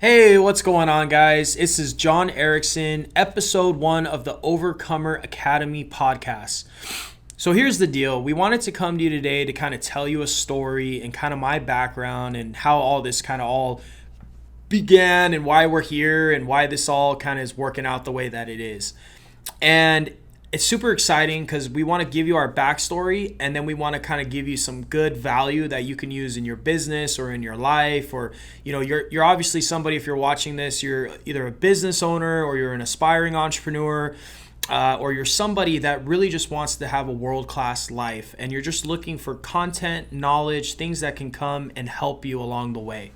Hey, what's going on, guys? This is John Erikson, episode 1 of the Overcomer Academy podcast. So here's the deal. We wanted to come to you today to kind of tell you a story and kind of my background and how all this kind of all began and why we're here and why this all kind of is working out the way that it is. And it's super exciting because we want to give you our backstory, and then we want to kind of give you some good value that you can use in your business or in your life. Or you're obviously somebody, if you're watching this, you're either a business owner or you're an aspiring entrepreneur, or you're somebody that really just wants to have a world-class life, and you're just looking for content, knowledge, things that can come and help you along the way.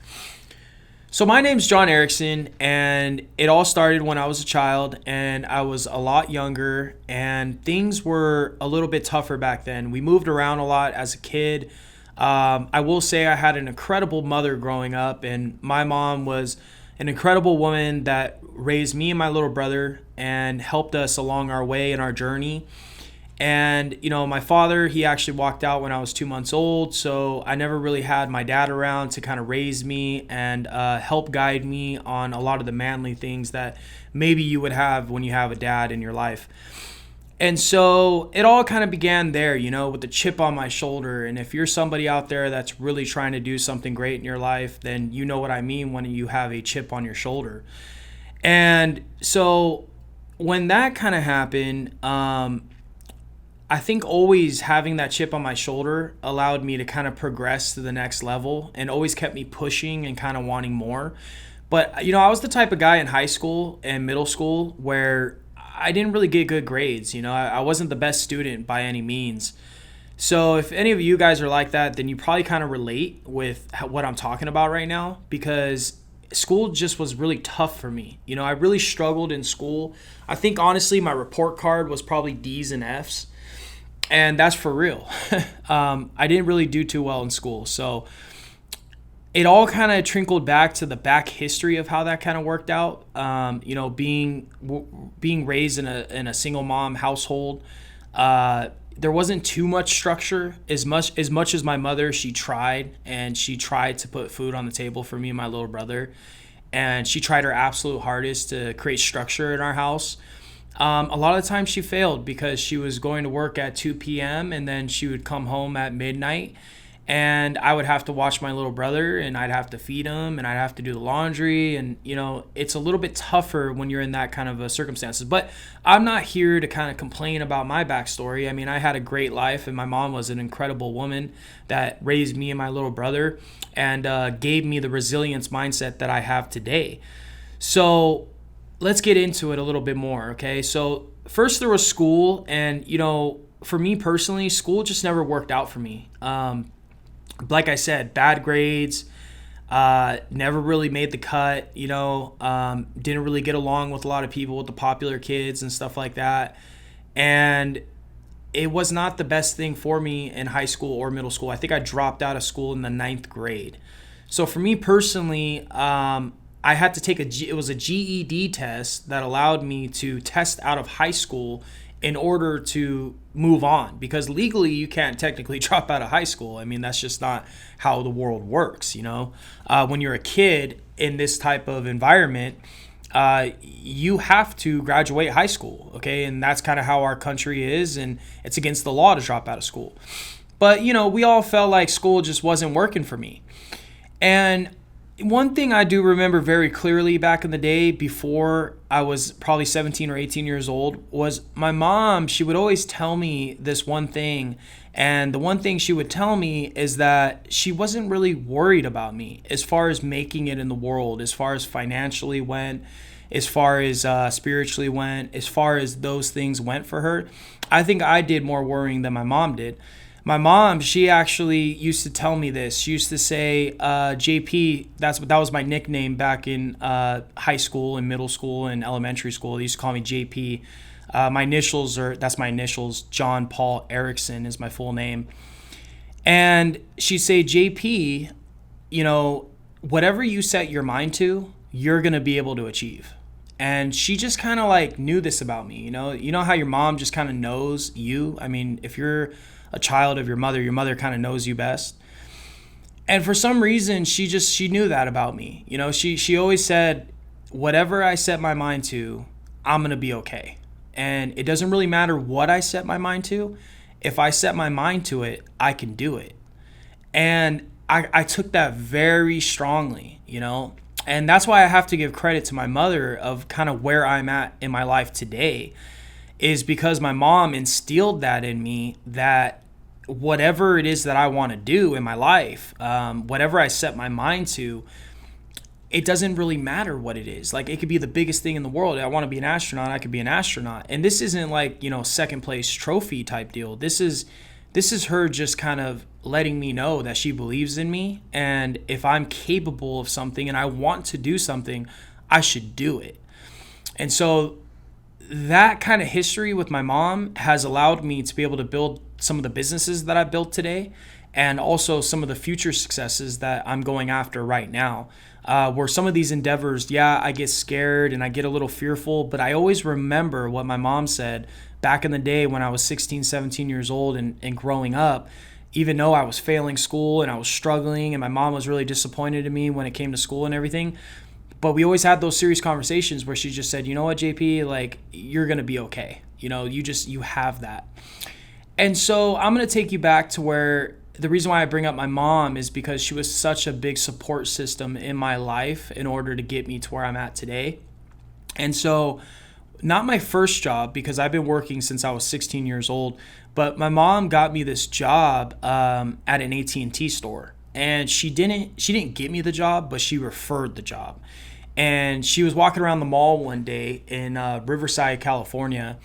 So my name's John Erikson, and it all started when I was a child and I was a lot younger, and things were a little bit tougher back then. We moved around a lot as a kid. I will say I had an incredible mother growing up, and my mom was an incredible woman that raised me and my little brother and helped us along our way in our journey. And, my father, he actually walked out when I was 2 months old. So I never really had my dad around to kind of raise me and help guide me on a lot of the manly things that maybe you would have when you have a dad in your life. And so it all kind of began there, with the chip on my shoulder. And if you're somebody out there that's really trying to do something great in your life, then you know what I mean when you have a chip on your shoulder. And so when that kind of happened, I think always having that chip on my shoulder allowed me to kind of progress to the next level and always kept me pushing and kind of wanting more. But, I was the type of guy in high school and middle school where I didn't really get good grades. I wasn't the best student by any means. So if any of you guys are like that, then you probably kind of relate with what I'm talking about right now, because school just was really tough for me. I really struggled in school. I think honestly my report card was probably D's and F's. And that's for real. I didn't really do too well in school. So it all kind of trickled back to the back history of how that kind of worked out. Being raised in a single mom household, there wasn't too much structure. As much as my mother, she tried to put food on the table for me and my little brother. And she tried her absolute hardest to create structure in our house. A lot of the time she failed because she was going to work at 2 p.m. and then she would come home at midnight, and I would have to watch my little brother, and I'd have to feed him, and I'd have to do the laundry. And, it's a little bit tougher when you're in that kind of circumstances. But I'm not here to kind of complain about my backstory. I mean, I had a great life, and my mom was an incredible woman that raised me and my little brother and gave me the resilience mindset that I have today. So let's get into it a little bit more, okay? So first there was school, and, for me personally, school just never worked out for me. Like I said, bad grades, never really made the cut, didn't really get along with a lot of people, with the popular kids and stuff like that. And it was not the best thing for me in high school or middle school. I think I dropped out of school in the 9th grade. So for me personally, I had to take it was a GED test that allowed me to test out of high school in order to move on, because legally you can't technically drop out of high school. I mean, that's just not how the world works. When you're a kid in this type of environment, you have to graduate high school. Okay. And that's kind of how our country is. And it's against the law to drop out of school. But, we all felt like school just wasn't working for me. And one thing I do remember very clearly back in the day, before I was probably 17 or 18 years old, was my mom. She would always tell me this one thing. And the one thing she would tell me is that she wasn't really worried about me as far as making it in the world, as far as financially went, as far as spiritually went, as far as those things went for her. I think I did more worrying than my mom did. My mom, she actually used to tell me this. She used to say, JP, that was my nickname back in high school and middle school and elementary school. They used to call me JP. That's my initials. John Paul Erikson is my full name. And she'd say, JP, whatever you set your mind to, you're going to be able to achieve. And she just kind of knew this about me. You know how your mom just kind of knows you? I mean, if you're a child of your mother kind of knows you best. And for some reason, she knew that about me. She always said, whatever I set my mind to, I'm going to be okay. And it doesn't really matter what I set my mind to. If I set my mind to it, I can do it. And I took that very strongly, and that's why I have to give credit to my mother of kind of where I'm at in my life today, is because my mom instilled that in me, that whatever it is that I want to do in my life, whatever I set my mind to, it doesn't really matter what it is. Like, it could be the biggest thing in the world. I want to be an astronaut. I could be an astronaut. And this isn't like, second place trophy type deal. This is her just kind of letting me know that she believes in me. And if I'm capable of something and I want to do something, I should do it. And so that kind of history with my mom has allowed me to be able to build some of the businesses that I built today, and also some of the future successes that I'm going after right now. Where some of these endeavors, I get scared and I get a little fearful, but I always remember what my mom said back in the day when I was 16, 17 years old and growing up. Even though I was failing school and I was struggling, and my mom was really disappointed in me when it came to school and everything, but we always had those serious conversations where she just said, you know what, JP, like, you're going to be okay. You have that. And so I'm going to take you back to where the reason why I bring up my mom is because she was such a big support system in my life in order to get me to where I'm at today. And so, not my first job, because I've been working since I was 16 years old, but my mom got me this job at an AT&T store. And she didn't get me the job, but she referred the job. And she was walking around the mall one day in Riverside, California,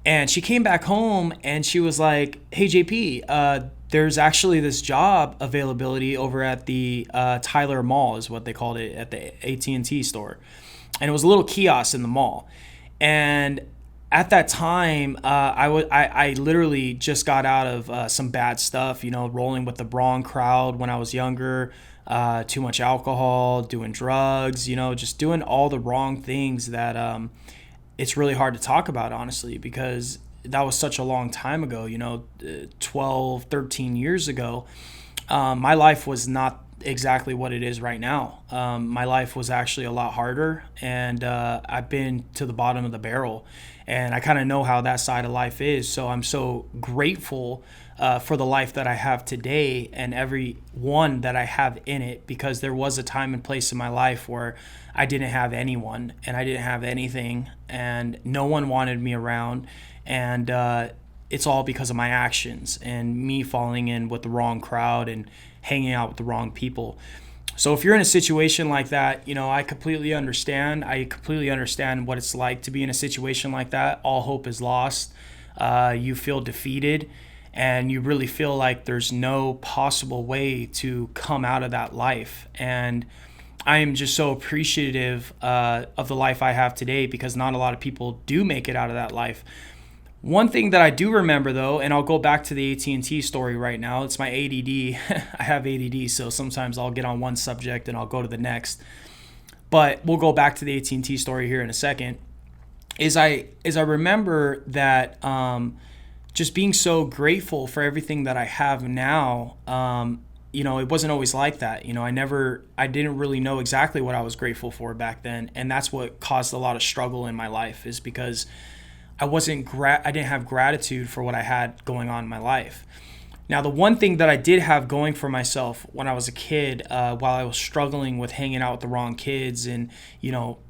and she came back home and she was like, hey, JP, there's actually this job availability over at the Tyler Mall, is what they called it, at the AT&T store. And it was a little kiosk in the mall. And at that time, I literally just got out of some bad stuff, rolling with the wrong crowd when I was younger, too much alcohol, doing drugs, just doing all the wrong things that it's really hard to talk about, honestly, because that was such a long time ago, 12, 13 years ago. My life was not exactly what it is right now. My life was actually a lot harder, and I've been to the bottom of the barrel, and I kind of know how that side of life is. So I'm so grateful for the life that I have today and every one that I have in it, because there was a time and place in my life where I didn't have anyone and I didn't have anything and no one wanted me around. And it's all because of my actions and me falling in with the wrong crowd and hanging out with the wrong people. So if you're in a situation like that, I completely understand. I completely understand what it's like to be in a situation like that. All hope is lost. You feel defeated, and you really feel like there's no possible way to come out of that life. And I am just so appreciative of the life I have today, because not a lot of people do make it out of that life. One thing that I do remember, though, and I'll go back to the AT&T story right now. It's my ADD. I have ADD, so sometimes I'll get on one subject and I'll go to the next. But we'll go back to the AT&T story here in a second. Is I remember that just being so grateful for everything that I have now. It wasn't always like that. I didn't really know exactly what I was grateful for back then, and that's what caused a lot of struggle in my life, is because I didn't have gratitude for what I had going on in my life. Now, the one thing that I did have going for myself when I was a kid, while I was struggling with hanging out with the wrong kids and,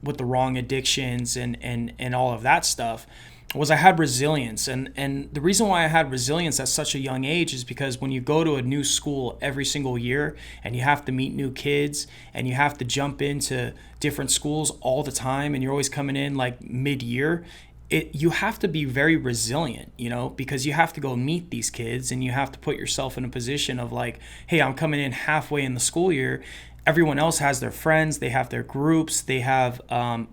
with the wrong addictions and all of that stuff, was I had resilience. And the reason why I had resilience at such a young age is because when you go to a new school every single year and you have to meet new kids and you have to jump into different schools all the time and you're always coming in like mid-year, you have to be very resilient, because you have to go meet these kids and you have to put yourself in a position of like, hey, I'm coming in halfway in the school year. Everyone else has their friends, they have their groups, they have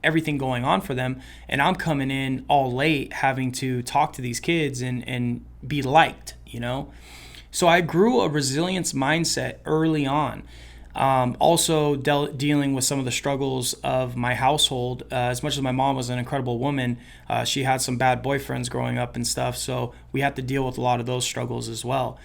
everything going on for them. And I'm coming in all late having to talk to these kids and be liked, So I grew a resilience mindset early on. Also dealing with some of the struggles of my household. As much as my mom was an incredible woman, she had some bad boyfriends growing up and stuff. So we had to deal with a lot of those struggles as well.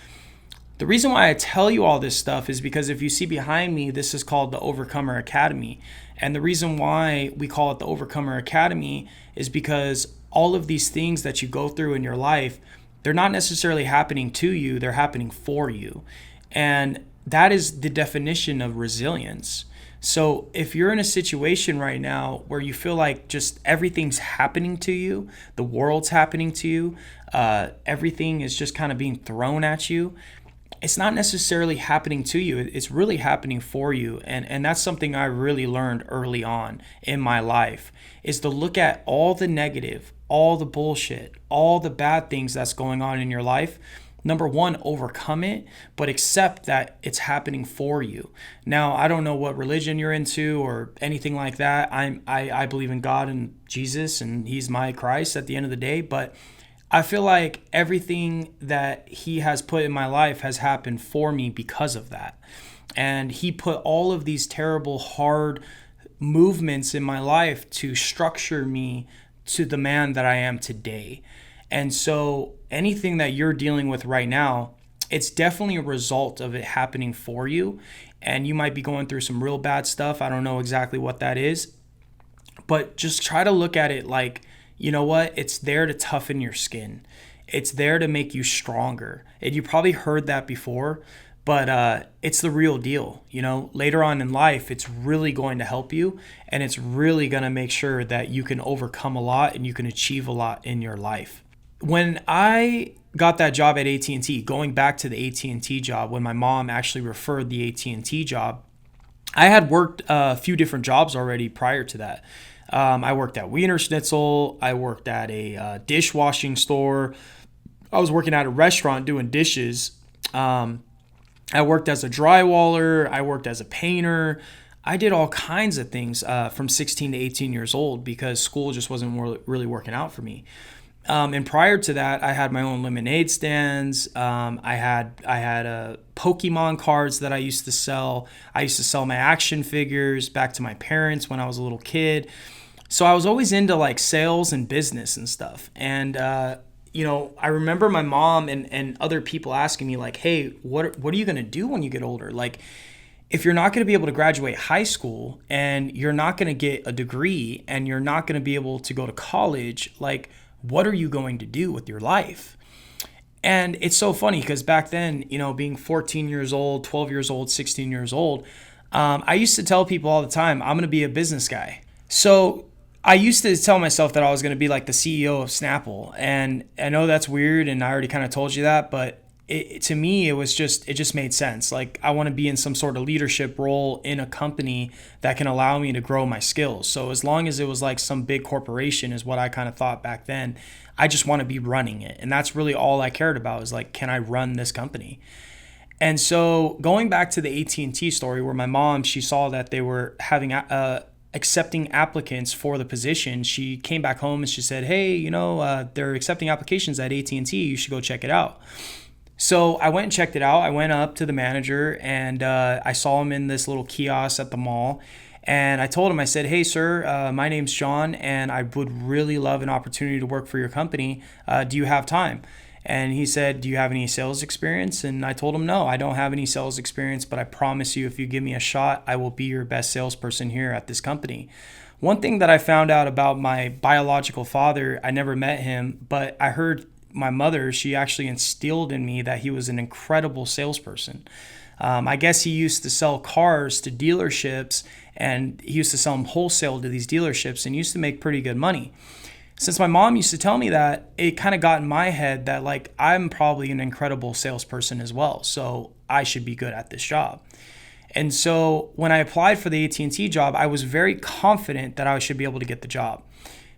The reason why I tell you all this stuff is because if you see behind me, this is called the Overcomer Academy. And the reason why we call it the Overcomer Academy is because all of these things that you go through in your life, they're not necessarily happening to you, they're happening for you. And that is the definition of resilience. So if you're in a situation right now where you feel like just everything's happening to you, the world's happening to you, everything is just kind of being thrown at you, it's not necessarily happening to you. It's really happening for you. And that's something I really learned early on in my life, is to look at all the negative, all the bullshit, all the bad things that's going on in your life. Number one, overcome it, but accept that it's happening for you. Now, I don't know what religion you're into or anything like that. I believe in God and Jesus, and he's my Christ at the end of the day. But I feel like everything that he has put in my life has happened for me because of that. And he put all of these terrible, hard movements in my life to structure me to the man that I am today. And so anything that you're dealing with right now, it's definitely a result of it happening for you. And you might be going through some real bad stuff. I don't know exactly what that is, but just try to look at it like, you know what? It's there to toughen your skin. It's there to make you stronger. And you probably heard that before, but it's the real deal. You know, later on in life, it's really going to help you, and it's really going to make sure that you can overcome a lot and you can achieve a lot in your life. When I got that job at AT&T, going back to the AT&T job, when my mom actually referred the AT&T job, I had worked a few different jobs already prior to that. I worked at Wiener Schnitzel. I worked at a dishwashing store. I was working at a restaurant doing dishes. I worked as a drywaller. I worked as a painter. I did all kinds of things from 16 to 18 years old because school just wasn't really working out for me. And prior to that, I had my own lemonade stands. I had Pokemon cards that I used to sell. I used to sell my action figures back to my parents when I was a little kid. So I was always into like sales and business and stuff. And, I remember my mom and other people asking me like, hey, what are you going to do when you get older? Like, if you're not going to be able to graduate high school and you're not going to get a degree and you're not going to be able to go to college, like, what are you going to do with your life? And it's so funny because back then, being 14 years old, 12 years old, 16 years old, I used to tell people all the time, I'm going to be a business guy. So I used to tell myself that I was going to be like the CEO of Snapple. And I know that's weird, and I already kind of told you that, but to me, it just made sense. Like, I want to be in some sort of leadership role in a company that can allow me to grow my skills. So as long as it was like some big corporation is what I kind of thought back then, I just want to be running it. And that's really all I cared about, is like, can I run this company? And so going back to the AT&T story, where my mom, she saw that they were having accepting applicants for the position. She came back home and she said, hey, they're accepting applications at AT&T. You should go check it out. So I went and checked it out. I went up to the manager and I saw him in this little kiosk at the mall. And I told him, I said, hey, sir, my name's John, and I would really love an opportunity to work for your company. Do you have time? And he said, do you have any sales experience? And I told him, no, I don't have any sales experience, but I promise you, if you give me a shot, I will be your best salesperson here at this company. One thing that I found out about my biological father, I never met him, but I heard my mother, she actually instilled in me that he was an incredible salesperson. I guess he used to sell cars to dealerships, and he used to sell them wholesale to these dealerships and used to make pretty good money. Since my mom used to tell me that, it kind of got in my head that like, I'm probably an incredible salesperson as well, so I should be good at this job. And so when I applied for the AT&T job, I was very confident that I should be able to get the job.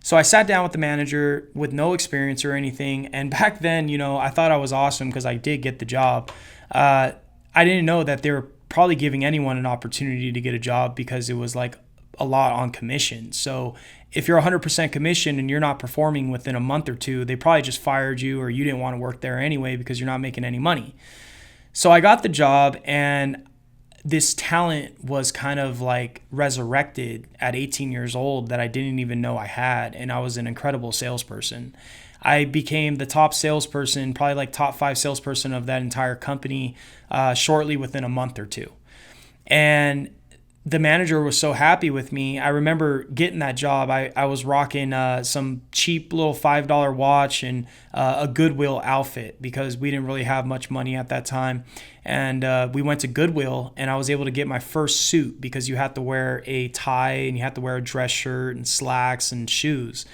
So I sat down with the manager with no experience or anything. And back then, I thought I was awesome because I did get the job. I didn't know that they were probably giving anyone an opportunity to get a job because it was like a lot on commission. So if you're 100% commission and you're not performing within a month or two, they probably just fired you, or you didn't want to work there anyway because you're not making any money. So I got the job, and this talent was kind of like resurrected at 18 years old that I didn't even know I had. And I was an incredible salesperson. I became the top salesperson, probably like top 5 salesperson of that entire company shortly within a month or two. And the manager was so happy with me. I remember getting that job. I was rocking some cheap little $5 watch and a Goodwill outfit because we didn't really have much money at that time. And we went to Goodwill and I was able to get my first suit because you had to wear a tie and you had to wear a dress shirt and slacks and shoes.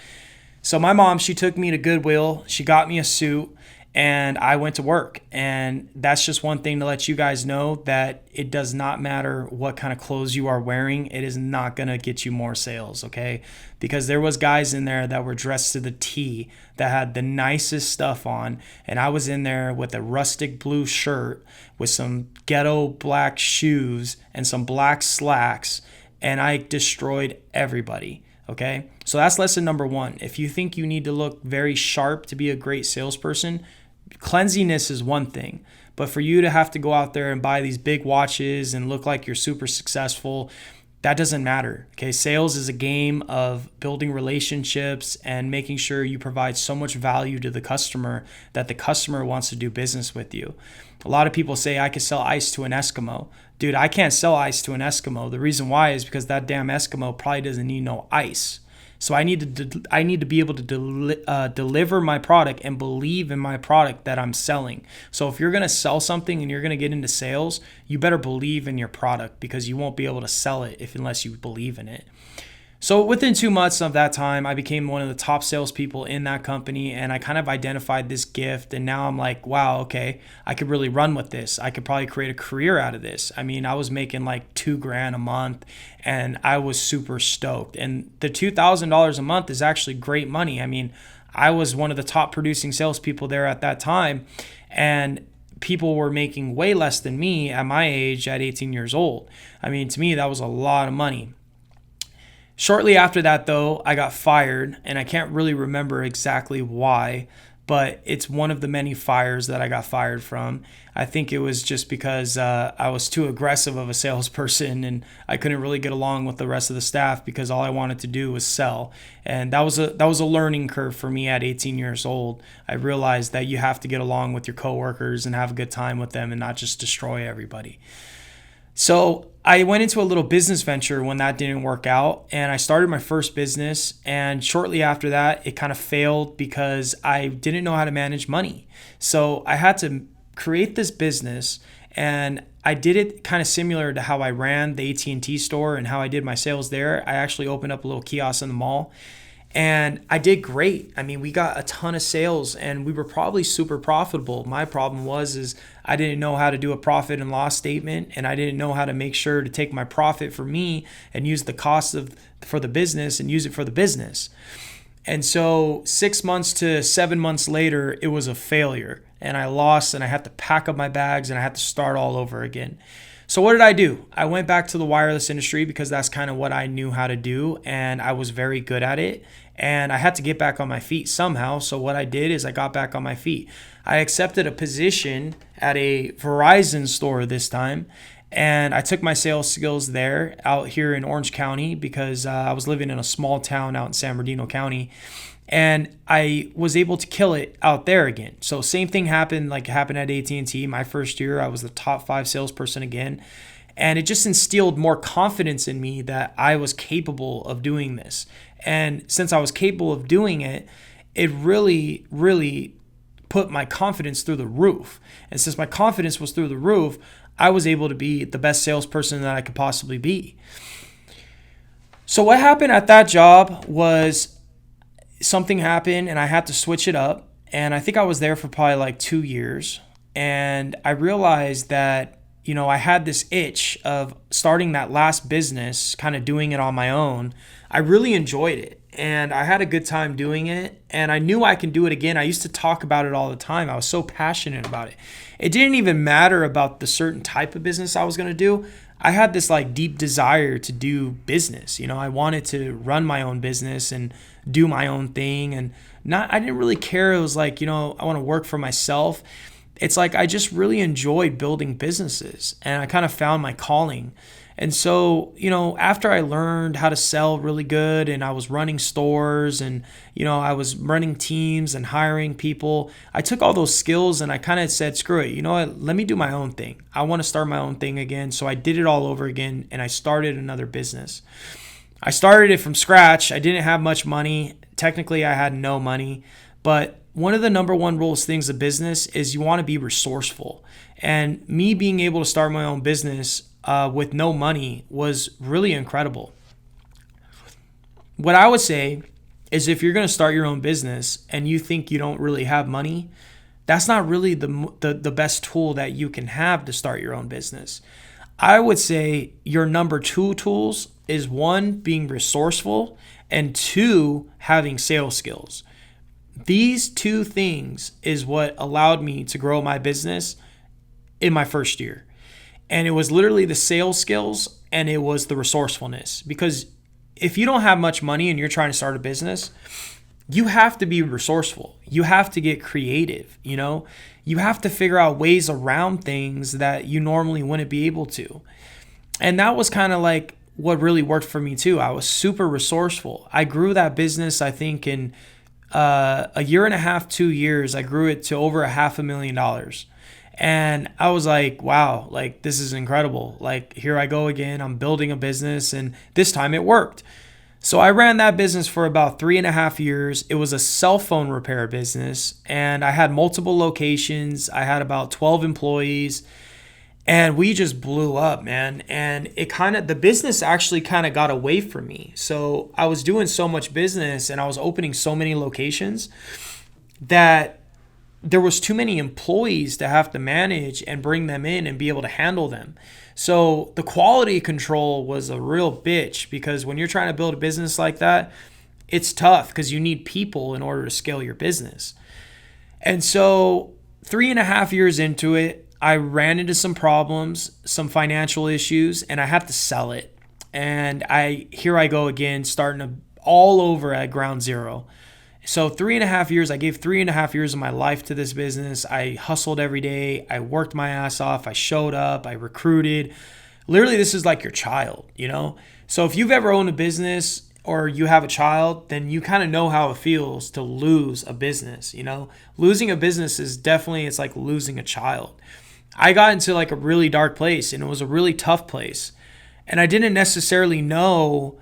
So my mom, she took me to Goodwill. She got me a suit. And I went to work. And that's just one thing to let you guys know, that it does not matter what kind of clothes you are wearing. It is not going to get you more sales, okay? Because there was guys in there that were dressed to the T that had the nicest stuff on. And I was in there with a rustic blue shirt with some ghetto black shoes and some black slacks. And I destroyed everybody. Okay, so that's lesson number 1. If you think you need to look very sharp to be a great salesperson, cleanliness is one thing. But for you to have to go out there and buy these big watches and look like you're super successful, that doesn't matter. Okay, sales is a game of building relationships and making sure you provide so much value to the customer that the customer wants to do business with you. A lot of people say I could sell ice to an Eskimo. Dude, I can't sell ice to an Eskimo. The reason why is because that damn Eskimo probably doesn't need no ice. So I need to be able to deliver my product and believe in my product that I'm selling. So if you're going to sell something and you're going to get into sales, you better believe in your product, because you won't be able to sell it unless you believe in it. So within 2 months of that time, I became one of the top salespeople in that company, and I kind of identified this gift. And now I'm like, wow, okay, I could really run with this. I could probably create a career out of this. I mean, I was making like $2,000 a month, and I was super stoked. And the $2,000 a month is actually great money. I mean, I was one of the top producing salespeople there at that time, and people were making way less than me at my age at 18 years old. I mean, to me, that was a lot of money. Shortly after that, though, I got fired, and I can't really remember exactly why, but it's one of the many fires that I got fired from. I think it was just because I was too aggressive of a salesperson, and I couldn't really get along with the rest of the staff because all I wanted to do was sell. And that was a learning curve for me at 18 years old. I realized that you have to get along with your coworkers and have a good time with them and not just destroy everybody. So I went into a little business venture when that didn't work out, and I started my first business. And shortly after that, it kind of failed because I didn't know how to manage money. So I had to create this business, and I did it kind of similar to how I ran the AT&T store and how I did my sales there. I actually opened up a little kiosk in the mall. And I did great. I mean, we got a ton of sales and we were probably super profitable. My problem is I didn't know how to do a profit and loss statement, and I didn't know how to make sure to take my profit for me and use the cost for the business and use it for the business. And so 6 months to 7 months later, it was a failure, and I lost, and I had to pack up my bags and I had to start all over again. So what did I do? I went back to the wireless industry because that's kind of what I knew how to do, and I was very good at it. And I had to get back on my feet somehow. So what I did is I got back on my feet. I accepted a position at a Verizon store this time, and I took my sales skills there out here in Orange County because I was living in a small town out in San Bernardino County. And I was able to kill it out there again. So same thing happened at AT&T. My first year, I was the top 5 salesperson again. And it just instilled more confidence in me that I was capable of doing this. And since I was capable of doing it, it really, really put my confidence through the roof. And since my confidence was through the roof, I was able to be the best salesperson that I could possibly be. So what happened at that job was something happened and I had to switch it up. And I think I was there for probably like 2 years. And I realized that, I had this itch of starting that last business, kind of doing it on my own. I really enjoyed it and I had a good time doing it, and I knew I can do it again. I used to talk about it all the time. I was so passionate about it. It didn't even matter about the certain type of business I was going to do. I had this deep desire to do business. I wanted to run my own business and do my own thing, and I didn't really care. It was I want to work for myself. it's like I just really enjoyed building businesses, and I kind of found my calling. And so, after I learned how to sell really good, and I was running stores, and, I was running teams and hiring people, I took all those skills and I kind of said, screw it, you know what, let me do my own thing. I want to start my own thing again. So I did it all over again, and I started another business. I started it from scratch. I didn't have much money. Technically, I had no money, but one of the number one rules things of business is you want to be resourceful. And me being able to start my own business with no money was really incredible. What I would say is, if you're going to start your own business and you think you don't really have money, that's not really the best tool that you can have to start your own business. I would say your number two tools is, one, being resourceful, and two, having sales skills. These two things is what allowed me to grow my business in my first year. And it was literally the sales skills and it was the resourcefulness. Because if you don't have much money and you're trying to start a business, you have to be resourceful. You have to get creative, You have to figure out ways around things that you normally wouldn't be able to. And that was kind of like what really worked for me too. I was super resourceful. I grew that business, I think, in a year and a half, 2 years. I grew it to over $500,000. And I was like, wow, like, this is incredible. Like, here I go again. I'm building a business, and this time it worked. So I ran that business for about 3.5 years. It was a cell phone repair business, and I had multiple locations. I had about 12 employees, and we just blew up, man. And the business actually kind of got away from me. So I was doing so much business and I was opening so many locations that there was too many employees to have to manage and bring them in and be able to handle them. So the quality control was a real bitch, because when you're trying to build a business like that, it's tough because you need people in order to scale your business. And so 3.5 years into it, I ran into some problems, some financial issues, and I had to sell it. And here I go again, starting all over at ground zero. So 3.5 years, I gave 3.5 years of my life to this business. I hustled every day. I worked my ass off. I showed up. I recruited. Literally, this is like your child, So if you've ever owned a business or you have a child, then you kind of know how it feels to lose a business, Losing a business is definitely, it's like losing a child. I got into like a really dark place, and it was a really tough place. And I didn't necessarily know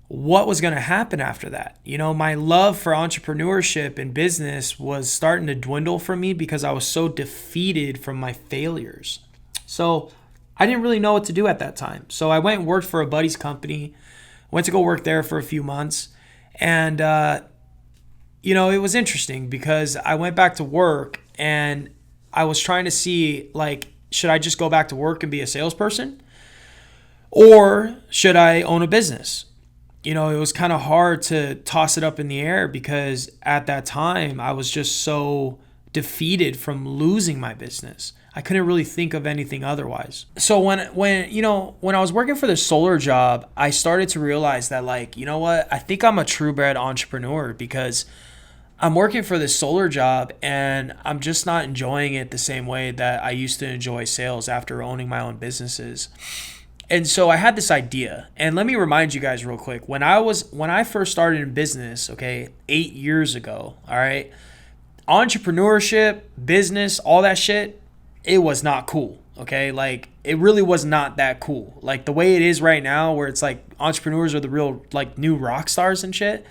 what was going to happen after that. My love for entrepreneurship and business was starting to dwindle from me because I was so defeated from my failures. So I didn't really know what to do at that time. So I went and worked for a buddy's company, went to go work there for a few months. And, it was interesting because I went back to work and I was trying to see, like, should I just go back to work and be a salesperson? Or should I own a business? It was kind of hard to toss it up in the air because at that time I was just so defeated from losing my business. I couldn't really think of anything otherwise. So when I was working for the solar job, I started to realize that, like, you know what? I think I'm a true-bred entrepreneur because I'm working for this solar job and I'm just not enjoying it the same way that I used to enjoy sales after owning my own businesses. And so I had this idea, and let me remind you guys real quick. When I first started in business, 8 years ago, all right, entrepreneurship, business, all that shit, it was not cool, okay? Like, it really was not that cool. Like, the way it is right now, where it's like entrepreneurs are the real, like, new rock stars and shit.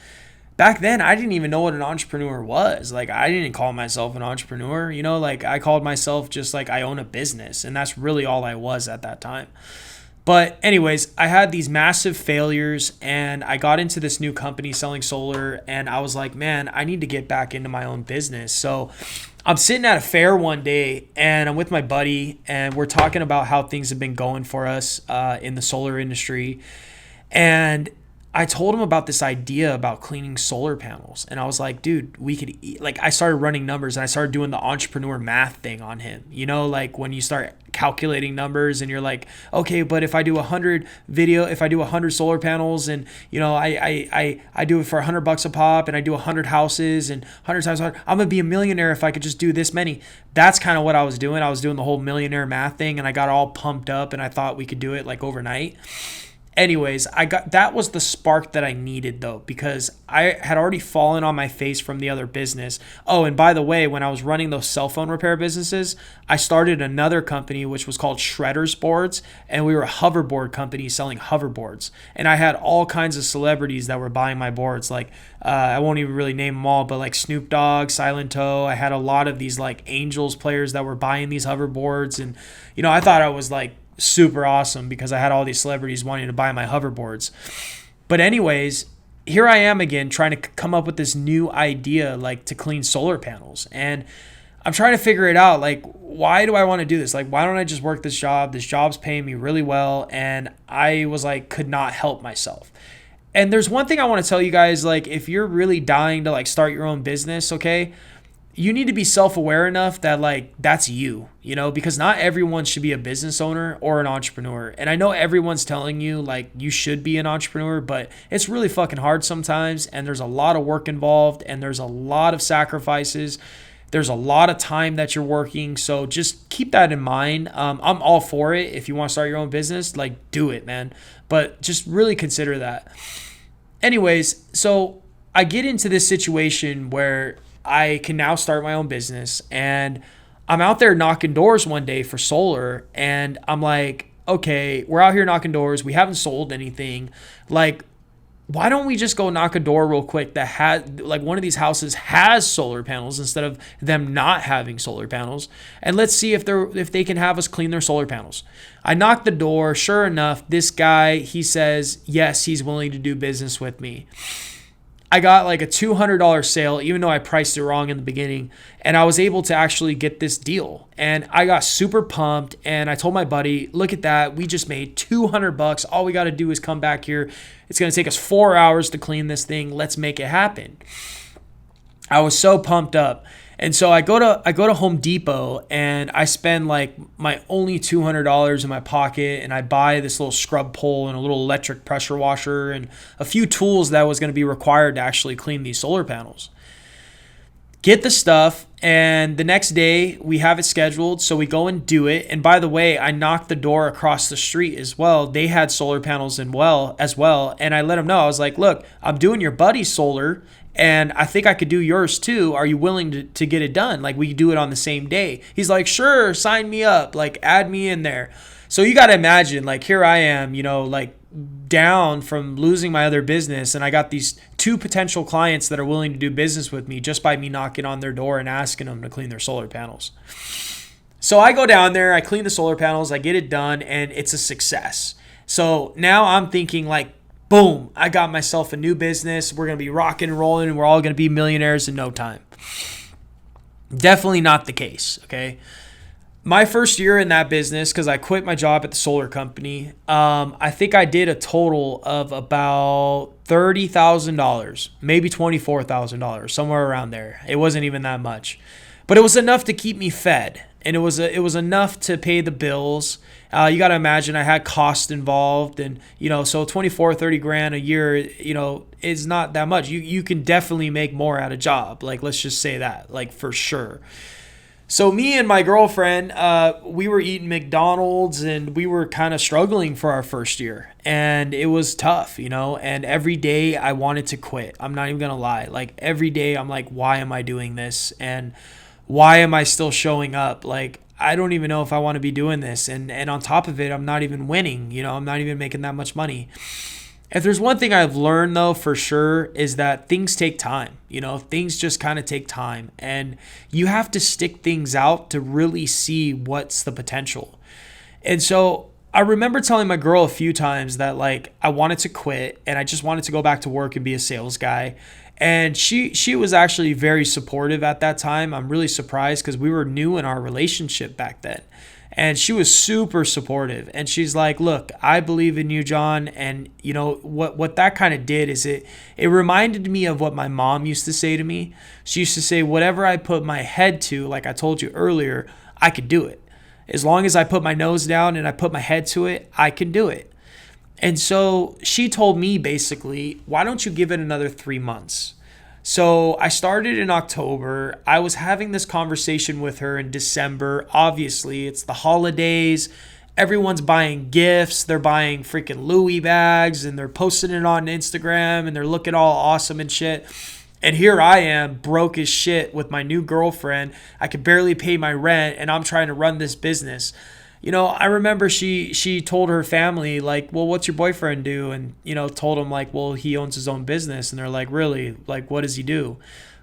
Back then, I didn't even know what an entrepreneur was. Like, I didn't call myself an entrepreneur, like, I called myself just like I own a business, and that's really all I was at that time. But anyways, I had these massive failures and I got into this new company selling solar, and I was like, man, I need to get back into my own business. So I'm sitting at a fair one day and I'm with my buddy and we're talking about how things have been going for us in the solar industry. And I told him about this idea about cleaning solar panels. And I was like, dude, we could I started running numbers and I started doing the entrepreneur math thing on him. Like when you start calculating numbers and you're like, okay, but if I do 100 solar panels and, I do it for $100 a pop and I do 100 houses and 100 times 100, I'm going to be a millionaire if I could just do this many. That's kind of what I was doing. I was doing the whole millionaire math thing and I got all pumped up and I thought we could do it like overnight. Anyways, that was the spark that I needed though, because I had already fallen on my face from the other business. Oh, and by the way, when I was running those cell phone repair businesses, I started another company which was called Shredders Boards, and we were a hoverboard company selling hoverboards. And I had all kinds of celebrities that were buying my boards. Like I won't even really name them all, but like Snoop Dogg, Silent Toe. I had a lot of these like Angels players that were buying these hoverboards, and I thought I was like super awesome because I had all these celebrities wanting to buy my hoverboards. But anyways, here I am again trying to come up with this new idea like to clean solar panels. And I'm trying to figure it out. Like, why do I want to do this? Like, why don't I just work this job? This job's paying me really well. And I was like, could not help myself. And there's one thing I want to tell you guys, like, if you're really dying to like start your own business, okay, you need to be self-aware enough that like that's you, because not everyone should be a business owner or an entrepreneur. And I know everyone's telling you like you should be an entrepreneur, but it's really fucking hard sometimes. And there's a lot of work involved and there's a lot of sacrifices. There's a lot of time that you're working. So just keep that in mind. I'm all for it. If you want to start your own business, like do it, man. But just really consider that. Anyways, so I get into this situation where I can now start my own business, and I'm out there knocking doors one day for solar, and I'm like, okay, we're out here knocking doors. We haven't sold anything. Like, why don't we just go knock a door real quick that had like one of these houses has solar panels instead of them not having solar panels, and let's see if they can have us clean their solar panels. I knocked the door. Sure enough, this guy, he says, yes, he's willing to do business with me. I got like a $200 sale, even though I priced it wrong in the beginning. And I was able to actually get this deal. And I got super pumped. And I told my buddy, look at that. We just made $200. All we got to do is come back here. It's going to take us 4 hours to clean this thing. Let's make it happen. I was so pumped up. And so I go to Home Depot and I spend like my only $200 in my pocket, and I buy this little scrub pole and a little electric pressure washer and a few tools that was going to be required to actually clean these solar panels. Get the stuff, and the next day we have it scheduled, so we go and do it. And by the way, I knocked the door across the street as well. They had solar panels as well, and I let them know. I was like, look, I'm doing your buddy's solar, and I think I could do yours too. Are you willing to get it done? Like, we could do it on the same day. He's like, sure, sign me up. Like, add me in there. So you got to imagine, like, here I am, like down from losing my other business. And I got these 2 potential clients that are willing to do business with me just by me knocking on their door and asking them to clean their solar panels. So I go down there, I clean the solar panels, I get it done, and it's a success. So now I'm thinking like, boom, I got myself a new business. We're going to be rocking and rolling, and we're all going to be millionaires in no time. Definitely not the case, okay? My first year in that business, because I quit my job at the solar company, I think I did a total of about $30,000, maybe $24,000, somewhere around there. It wasn't even that much. But it was enough to keep me fed, and it was enough to pay the bills. You got to imagine I had costs involved, and so 24, 30 grand a year, is not that much. You can definitely make more at a job. Like, let's just say that, like, for sure. So me and my girlfriend, we were eating McDonald's, and we were kind of struggling for our first year, and it was tough, and every day I wanted to quit. I'm not even going to lie. Like, every day I'm like, why am I doing this? And why am I still showing up? Like, I don't even know if I want to be doing this. And on top of it, I'm not even winning. I'm not even making that much money. If there's one thing I've learned, though, for sure, is that things take time. Things just kind of take time. And you have to stick things out to really see what's the potential. And so I remember telling my girl a few times that, like, I wanted to quit and I just wanted to go back to work and be a sales guy. And she was actually very supportive at that time. I'm really surprised because we were new in our relationship back then. And she was super supportive. And she's like, look, I believe in you, John. And what that kind of did is it reminded me of what my mom used to say to me. She used to say, whatever I put my head to, like I told you earlier, I could do it. As long as I put my nose down and I put my head to it, I can do it. And so she told me basically, why don't you give it another 3 months? So I started in October. I was having this conversation with her in December. Obviously, it's the holidays. Everyone's buying gifts. They're buying freaking Louis bags and they're posting it on Instagram and they're looking all awesome and shit. And here I am, broke as shit with my new girlfriend. I could barely pay my rent and I'm trying to run this business. I remember she told her family, like, well, what's your boyfriend do? And, told them, like, well, he owns his own business. And they're like, really? Like, what does he do?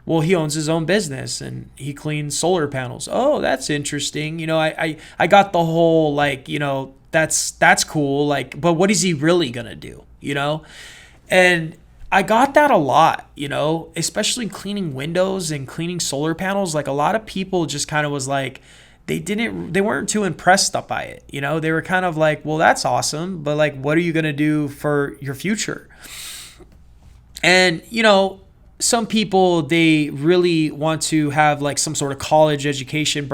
Well, he owns his own business and he cleans solar panels. Oh, that's interesting. I got the whole, like, that's cool. Like, but what is he really going to do? And I got that a lot, especially cleaning windows and cleaning solar panels. Like, a lot of people just kind of was like, they weren't too impressed up by it. They were kind of like, well, that's awesome, but like, what are you going to do for your future? And, some people, they really want to have like some sort of college education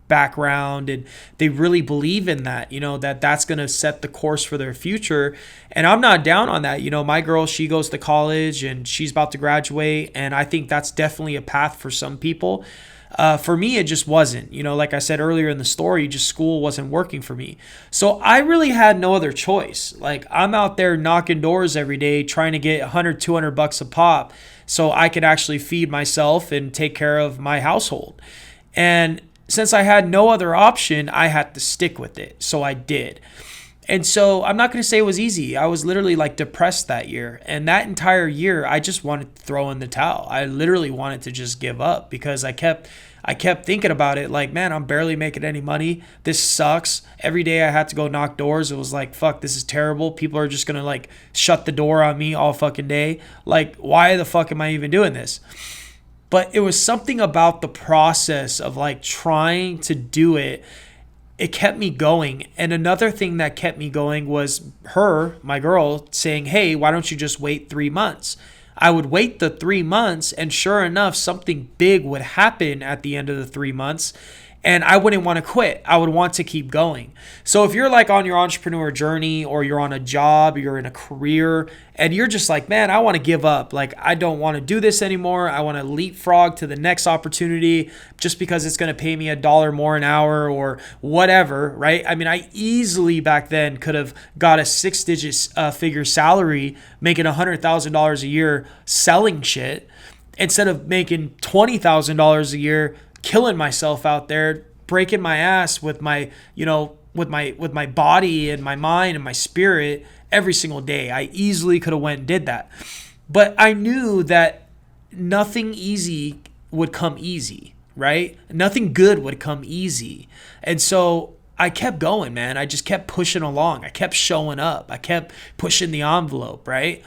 background and they really believe in that, that's going to set the course for their future. And I'm not down on that. My girl, she goes to college and she's about to graduate. And I think that's definitely a path for some people. For me, it just wasn't. Like I said earlier in the story, just school wasn't working for me. So I really had no other choice. Like, I'm out there knocking doors every day trying to get $100, $200 a pop so I could actually feed myself and take care of my household. And since I had no other option, I had to stick with it. So I did. And so I'm not going to say it was easy. I was literally like depressed that year. And that entire year, I just wanted to throw in the towel. I literally wanted to just give up because I kept thinking about it like, man, I'm barely making any money. This sucks. Every day I had to go knock doors. It was like, fuck, this is terrible. People are just going to like shut the door on me all fucking day. Like, why the fuck am I even doing this? But it was something about the process of like trying to do it. It kept me going. And another thing that kept me going was her, my girl, saying, hey, why don't you just wait 3 months? I would wait the 3 months and sure enough, something big would happen at the end of the 3 months. And I wouldn't want to quit. I would want to keep going. So if you're like on your entrepreneur journey or you're on a job, you're in a career and you're just like, man, I want to give up. Like, I don't want to do this anymore. I want to leapfrog to the next opportunity just because it's going to pay me $1 more an hour or whatever, right? I mean, I easily back then could have got a 6-digit figure salary, making $100,000 a year selling shit instead of making $20,000 a year killing myself out there, breaking my ass with my, with my body and my mind and my spirit every single day. I easily could have went and did that. But I knew that nothing easy would come easy, right? Nothing good would come easy. And so I kept going, man. I just kept pushing along. I kept showing up. I kept pushing the envelope, right?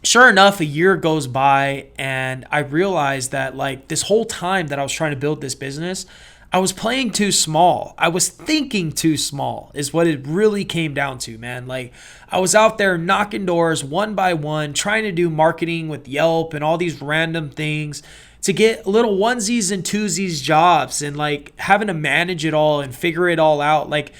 Sure enough, a year goes by and I realized that like this whole time that I was trying to build this business, I was playing too small. I was thinking too small is what it really came down to, man. Like, I was out there knocking doors one by one, trying to do marketing with Yelp and all these random things to get little onesies and twosies jobs and like having to manage it all and figure it all out. Like,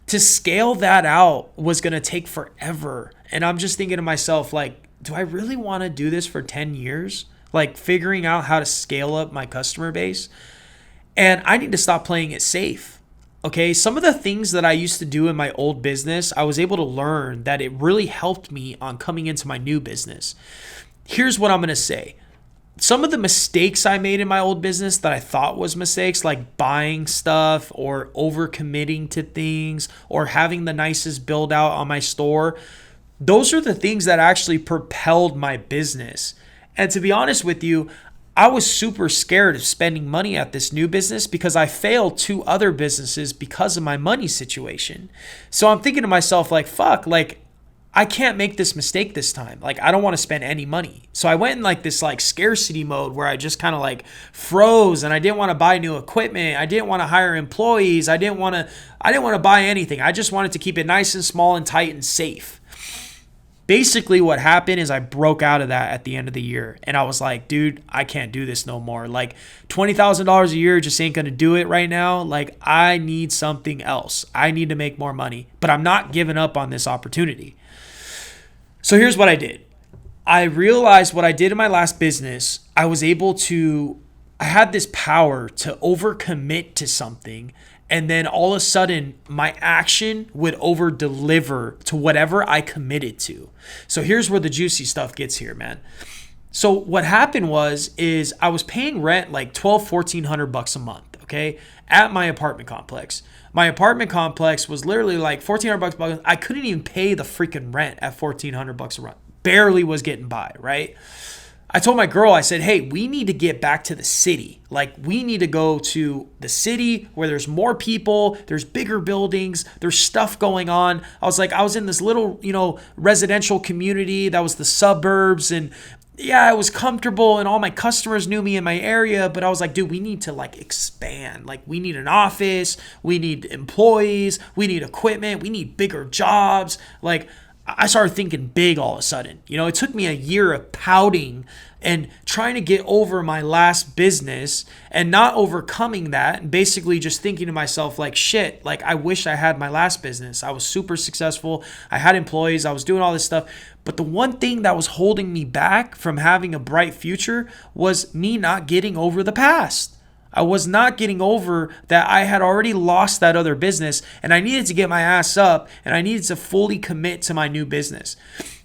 to scale that out was going to take forever. And I'm just thinking to myself, like, do I really want to do this for 10 years? Like, figuring out how to scale up my customer base. And I need to stop playing it safe. Okay. Some of the things that I used to do in my old business, I was able to learn that it really helped me on coming into my new business. Here's what I'm going to say. Some of the mistakes I made in my old business that I thought was mistakes, like buying stuff or overcommitting to things or having the nicest build out on my store, those are the things that actually propelled my business. And to be honest with you, I was super scared of spending money at this new business because I failed 2 other businesses because of my money situation. So I'm thinking to myself, like, fuck, like, I can't make this mistake this time. Like, I don't want to spend any money. So I went in like this like scarcity mode where I just kind of like froze and I didn't want to buy new equipment. I didn't want to hire employees. I didn't want to buy anything. I just wanted to keep it nice and small and tight and safe. Basically what happened is I broke out of that at the end of the year, and I was like, dude, I can't do this no more. Like $20,000 a year just ain't going to do it right now. Like I need something else. I need to make more money, but I'm not giving up on this opportunity. So here's what I did. I realized what I did in my last business, I had this power to overcommit to something, and then all of a sudden my action would over deliver to whatever I committed to. So here's where the juicy stuff gets here, man. So what happened is I was paying rent like $1,200-$1,400 a month, okay, at my apartment complex. My apartment complex was literally like $1,400 I couldn't even pay the freaking rent at $1,400 a month. Barely was getting by, right? I told my girl, I said, hey, we need to get back to the city. Like we need to go to the city where there's more people, there's bigger buildings, there's stuff going on. I was in this little, residential community that was the suburbs, and yeah, it was comfortable and all my customers knew me in my area, but I was like, dude, we need to like expand. Like we need an office, we need employees, we need equipment, we need bigger jobs. Like I started thinking big all of a sudden. It took me a year of pouting and trying to get over my last business and not overcoming that, and basically just thinking to myself like, shit, like I wish I had my last business. I was super successful. I had employees. I was doing all this stuff. But the one thing that was holding me back from having a bright future was me not getting over the past. I was not getting over that I had already lost that other business, and I needed to get my ass up, and I needed to fully commit to my new business.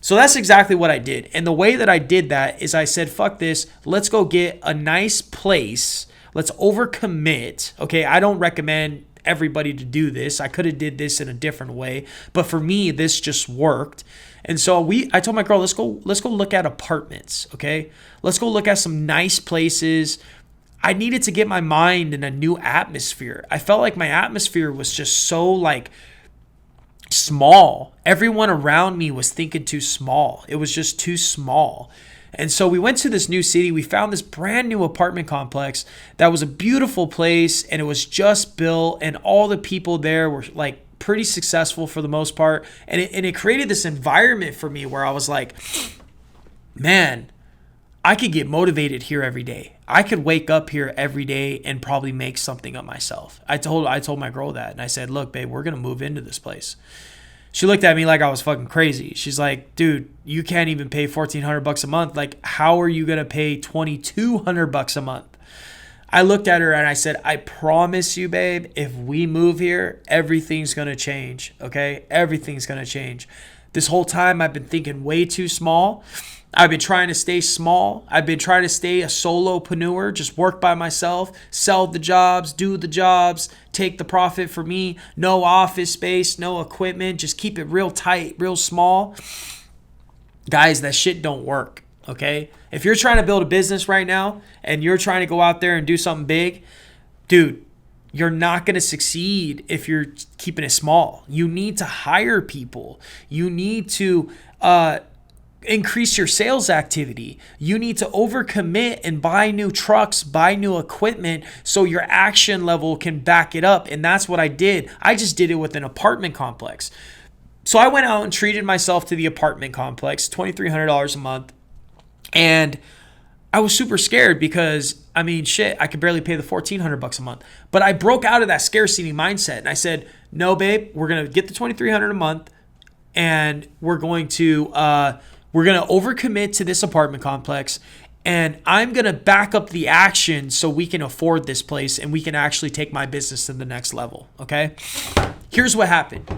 So that's exactly what I did. And the way that I did that is I said, fuck this. Let's go get a nice place. Let's overcommit. Okay, I don't recommend everybody to do this. I could have did this in a different way, but for me, this just worked. And so I told my girl, let's go look at apartments. Okay, let's go look at some nice places. I needed to get my mind in a new atmosphere. I felt like my atmosphere was just so like small. Everyone around me was thinking too small. It was just too small. And so we went to this new city. We found this brand new apartment complex that was a beautiful place, and it was just built, and all the people there were like pretty successful for the most part. And it created this environment for me where I was like, man, I could get motivated here every day. I could wake up here every day and probably make something of myself. I told my girl that, and I said, look, babe, we're going to move into this place. She looked at me like I was fucking crazy. She's like, dude, you can't even pay $1,400 a month. Like, how are you going to pay $2,200 a month? I looked at her and I said, I promise you, babe, if we move here, everything's going to change. Okay. Everything's going to change. This whole time I've been thinking way too small. I've been trying to stay small. I've been trying to stay a solopreneur, just work by myself, sell the jobs, do the jobs, take the profit for me. No office space, no equipment, just keep it real tight, real small. Guys, that shit don't work, okay? If you're trying to build a business right now and you're trying to go out there and do something big, dude, you're not going to succeed if you're keeping it small. You need to hire people. You need to increase your sales activity. You need to overcommit and buy new trucks, buy new equipment so your action level can back it up. And that's what I did. I just did it with an apartment complex. So I went out and treated myself to the apartment complex, $2,300 a month. And I was super scared because, I mean, shit, I could barely pay the $1,400 a month. But I broke out of that scarcity mindset and I said, no, babe, we're going to get the $2,300 a month, and we're going to overcommit to this apartment complex, and I'm going to back up the action so we can afford this place and we can actually take my business to the next level. Okay. Here's what happened.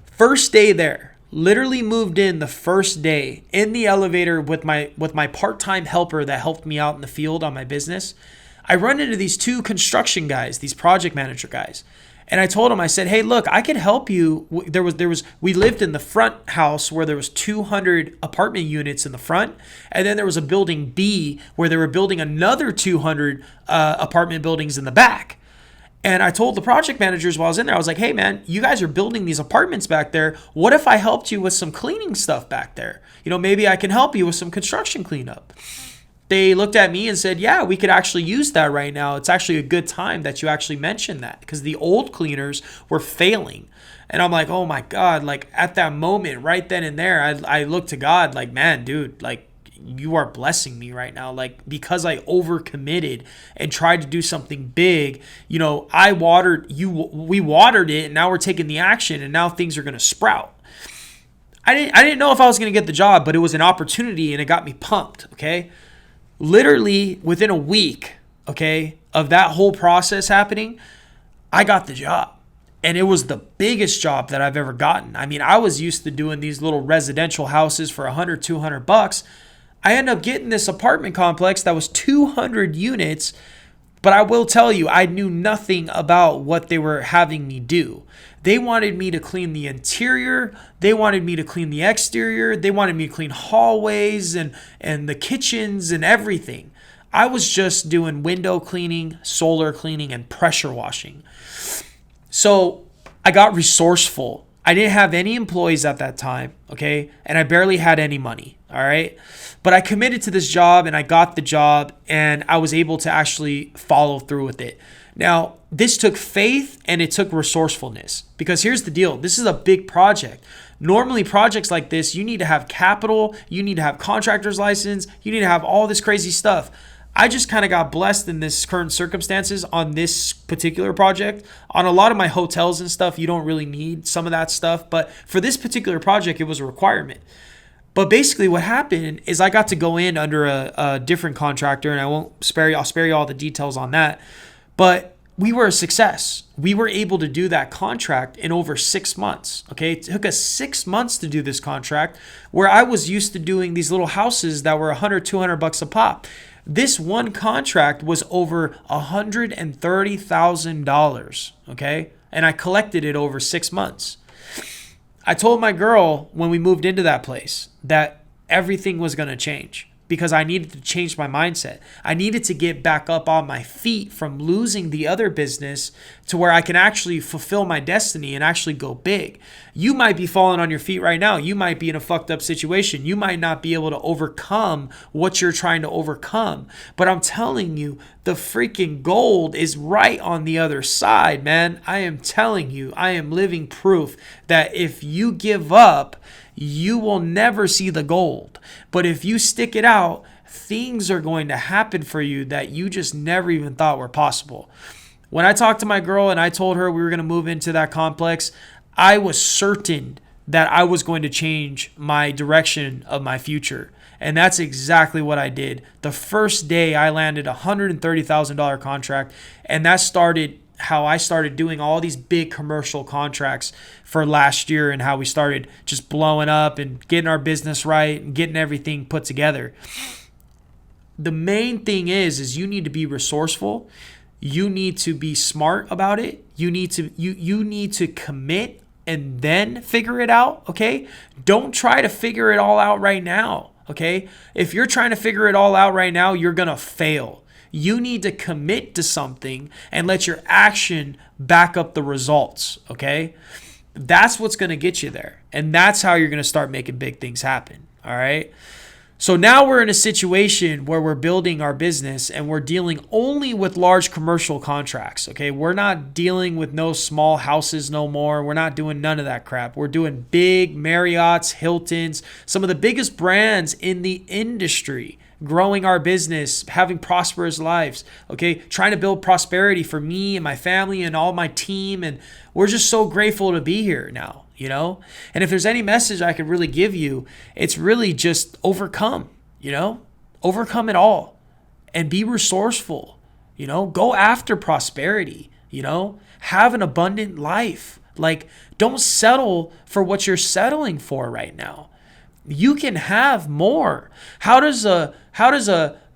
First day there, literally moved in the first day in the elevator with my part-time helper that helped me out in the field on my business. I run into these two construction guys, these project manager guys. And I told him, I said, hey, look, I can help you. We lived in the front house where there was 200 apartment units in the front. And then there was a building B where they were building another 200 apartment buildings in the back. And I told the project managers while I was in there, I was like, hey, man, you guys are building these apartments back there. What if I helped you with some cleaning stuff back there? Maybe I can help you with some construction cleanup. they looked at me and said, yeah, we could actually use that right now. It's actually a good time that you actually mentioned that, because the old cleaners were failing. And I'm like, oh my God, like at that moment, right then and there, I looked to God like, man, dude, like you are blessing me right now. Like, because I overcommitted and tried to do something big, we watered it, and now we're taking the action, and now things are going to sprout. I didn't know if I was going to get the job, but it was an opportunity and it got me pumped. Okay. Literally within a week, okay, of that whole process happening, I got the job. And it was the biggest job that I've ever gotten. I mean, I was used to doing these little residential houses for $100, $200. I ended up getting this apartment complex that was 200 units. But I will tell you, I knew nothing about what they were having me do. They wanted me to clean the interior. They wanted me to clean the exterior. They wanted me to clean hallways and the kitchens and everything. I was just doing window cleaning, solar cleaning, and pressure washing. So I got resourceful. I didn't have any employees at that time, okay? And I barely had any money, all right? But I committed to this job, and I got the job, and I was able to actually follow through with it. Now, this took faith and it took resourcefulness, because here's the deal. This is a big project. Normally, projects like this, you need to have capital, you need to have contractor's license, you need to have all this crazy stuff. I just kind of got blessed in this current circumstances on this particular project. On a lot of my hotels and stuff, you don't really need some of that stuff. But for this particular project, it was a requirement. But basically what happened is I got to go in under a different contractor, and I'll spare you all the details on that. But we were a success. We were able to do that contract in over 6 months. Okay. It took us 6 months to do this contract, where I was used to doing these little houses that were $100, $200 a pop. This one contract was over $130,000, okay? And I collected it over 6 months. I told my girl when we moved into that place that everything was going to change, because I needed to change my mindset. I needed to get back up on my feet from losing the other business to where I can actually fulfill my destiny and actually go big. You might be falling on your feet right now. You might be in a fucked up situation. You might not be able to overcome what you're trying to overcome. But I'm telling you, the freaking gold is right on the other side, man. I am telling you, I am living proof that if you give up, you will never see the gold. But if you stick it out, things are going to happen for you that you just never even thought were possible. When I talked to my girl and I told her we were going to move into that complex, I was certain that I was going to change my direction of my future. And that's exactly what I did. The first day I landed a $130,000 contract, and that started how I started doing all these big commercial contracts for last year, and how we started just blowing up and getting our business right and getting everything put together. The main thing is you need to be resourceful. You need to be smart about it. You need to commit and then figure it out, okay? Don't try to figure it all out right now, okay? If you're trying to figure it all out right now, you're going to fail. You need to commit to something and let your action back up the results, okay? That's what's going to get you there. And that's how you're going to start making big things happen, all right? So now we're in a situation where we're building our business and we're dealing only with large commercial contracts, okay? We're not dealing with no small houses no more. We're not doing none of that crap. We're doing big Marriott's, Hilton's, some of the biggest brands in the industry, growing our business, having prosperous lives, okay? Trying to build prosperity for me and my family and all my team. And we're just so grateful to be here now, you know? And if there's any message I could really give you, it's really just overcome, you know? Overcome it all and be resourceful, you know? Go after prosperity, you know? Have an abundant life. Like, don't settle for what you're settling for right now. You can have more. How does a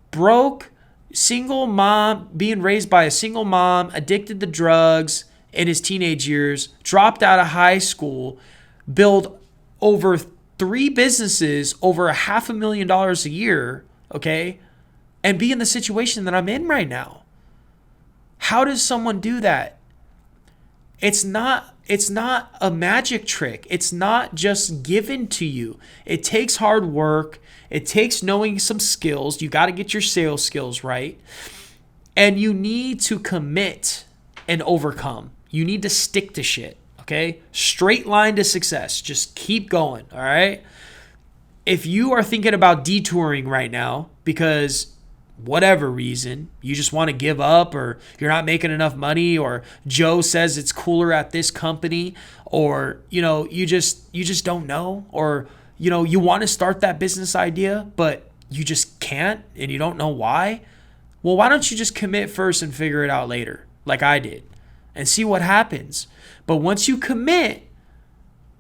broke single mom, being raised by a single mom, addicted to drugs in his teenage years, dropped out of high school, build over 3 businesses, over $500,000 a year, okay, and be in the situation that I'm in right now? How does someone do that? It's not it's not a magic trick. It's not just given to you. It takes hard work. It takes knowing some skills. You got to get your sales skills right. And you need to commit and overcome. You need to stick to shit, okay? Straight line to success. Just keep going, all right? If you are thinking about detouring right now because whatever reason, you just want to give up, or you're not making enough money, or Joe says it's cooler at this company, or you just don't know, or you want to start that business idea but you just can't and you don't know why. Well, why don't you just commit first and figure it out later, like I did, and see what happens. But once you commit,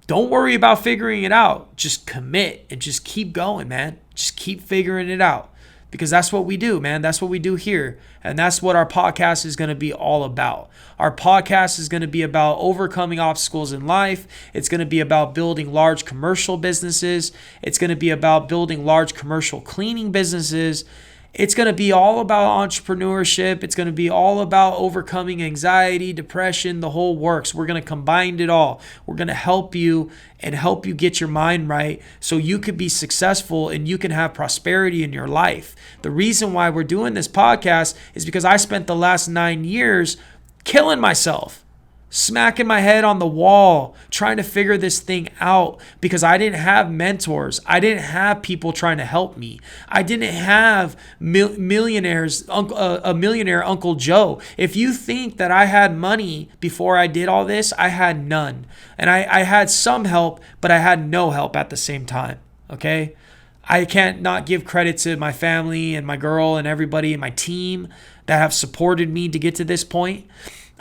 don't worry about figuring it out. Just commit and just keep going, man. Just keep figuring it out. Because that's what we do, man. That's what we do here. And that's what our podcast is going to be all about. Our podcast is going to be about overcoming obstacles in life. It's going to be about building large commercial businesses. It's going to be about building large commercial cleaning businesses. It's going to be all about entrepreneurship. It's going to be all about overcoming anxiety, depression, the whole works. We're going to combine it all. We're going to help you and help you get your mind right so you could be successful and you can have prosperity in your life. The reason why we're doing this podcast is because I spent the last 9 years killing myself, smacking my head on the wall, trying to figure this thing out because I didn't have mentors. I didn't have people trying to help me. I didn't have a millionaire Uncle Joe. If you think that I had money before I did all this, I had none. And I had some help, but I had no help at the same time. Okay? I can't not give credit to my family and my girl and everybody in my team that have supported me to get to this point.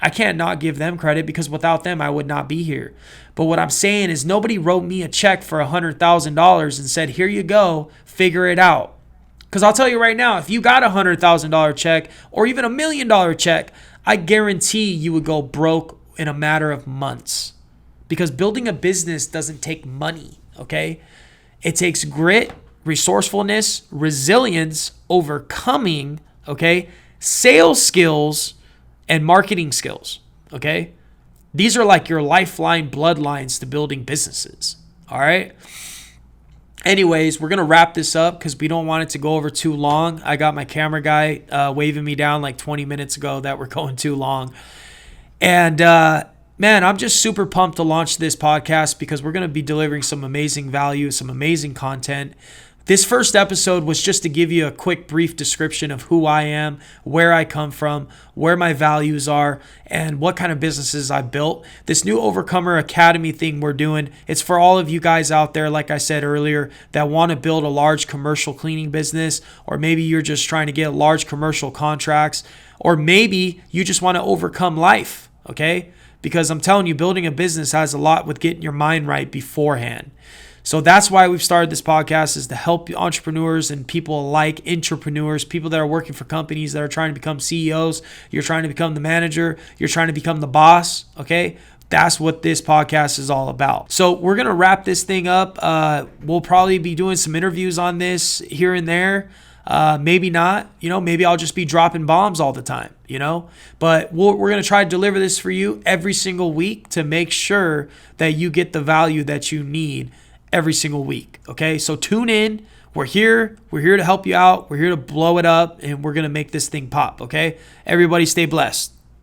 I can't not give them credit because without them, I would not be here. But what I'm saying is nobody wrote me a check for $100,000 and said, here you go, figure it out. Because I'll tell you right now, if you got a $100,000 check or even $1 million check, I guarantee you would go broke in a matter of months. Because building a business doesn't take money, okay? It takes grit, resourcefulness, resilience, overcoming, okay, sales skills, and marketing skills, okay? These are like your lifeline bloodlines to building businesses, all right? Anyways, we're going to wrap this up because we don't want it to go over too long. I got my camera guy waving me down like 20 minutes ago that we're going too long. And man, I'm just super pumped to launch this podcast because we're going to be delivering some amazing value, some amazing content. This first episode was just to give you a quick brief description of who I am, where I come from, where my values are, and what kind of businesses I built. This new Overcomer Academy thing we're doing, it's for all of you guys out there, like I said earlier, that want to build a large commercial cleaning business, or maybe you're just trying to get large commercial contracts, or maybe you just want to overcome life, okay? Because I'm telling you, building a business has a lot with getting your mind right beforehand. So that's why we've started this podcast, is to help entrepreneurs and people alike, intrapreneurs, people that are working for companies that are trying to become CEOs. You're trying to become the manager. You're trying to become the boss, okay? That's what this podcast is all about. So we're going to wrap this thing up. We'll probably be doing some interviews on this here and there. Maybe not, maybe I'll just be dropping bombs all the time, but we're going to try to deliver this for you every single week to make sure that you get the value that you need every single week. Okay. So tune in. We're here to help you out. We're here to blow it up and we're going to make this thing pop. Okay. Everybody stay blessed.